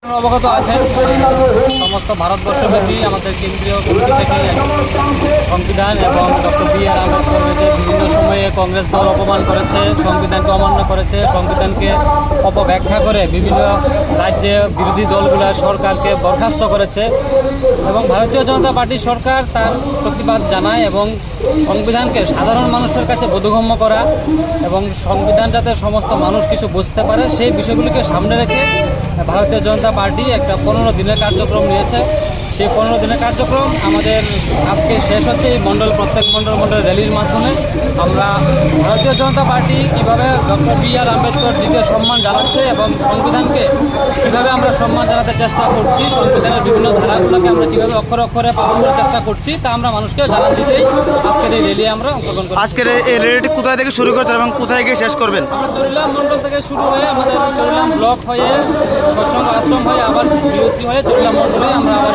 অবগত আছেন সমস্ত ভারতবর্ষব্যাপী আমাদের কেন্দ্রীয় কমিটি থেকে সংবিধান এবং ডক্টর বি.আর. আম্বেদকরকে বিভিন্ন সময়ে কংগ্রেস দল অপমান করেছে, সংবিধানকে অমান্য করেছে, সংবিধানকে অপব্যাখ্যা করে বিভিন্ন রাজ্যে বিরোধী দলগুলো সরকারকে বরখাস্ত করেছে এবং ভারতীয় জনতা পার্টি সরকার তার প্রতিবাদ জানায় এবং সংবিধানকে সাধারণ মানুষের কাছে বোধগম্য করা এবং সংবিধান যাতে সমস্ত মানুষ কিছু বুঝতে পারে সেই বিষয়গুলিকে সামনে রেখে ভারতীয় জনতা পার্টি একটা 15 দিনের কার্যক্রম নিয়েছে। সেই 15 দিনের কার্যক্রম আমাদের আজকে শেষ হচ্ছে। এই প্রত্যেক মণ্ডল র্যালির মাধ্যমে আমরা ভারতীয় জনতা পার্টি কীভাবে ডক্টর বি.আর. আম্বেদকরজিকে সম্মান জানাচ্ছে এবং সংবিধানকে কীভাবে আমরা সম্মান জানাতে চেষ্টা করছি, সংবিধানের বিভিন্ন ধারাগুলোকে আমরা কীভাবে অক্ষরে অক্ষরে পালন করার চেষ্টা করছি তা আমরা মানুষকে জানান দিতেই আজকের এই র্যালি আমরা অংশগ্রহণ করছি। আজকের এই র্যালিটি কোথায় থেকে শুরু করছেন এবং কোথায় গিয়ে শেষ করবেন? আমরা চরিলাম মণ্ডল থেকে শুরু হয়ে আমাদের চরিলাম ব্লক হয়ে সৎসঙ্গ আশ্রম হয়ে আবার বিওসি হয়ে চরিলাম মণ্ডলে আমরা আবার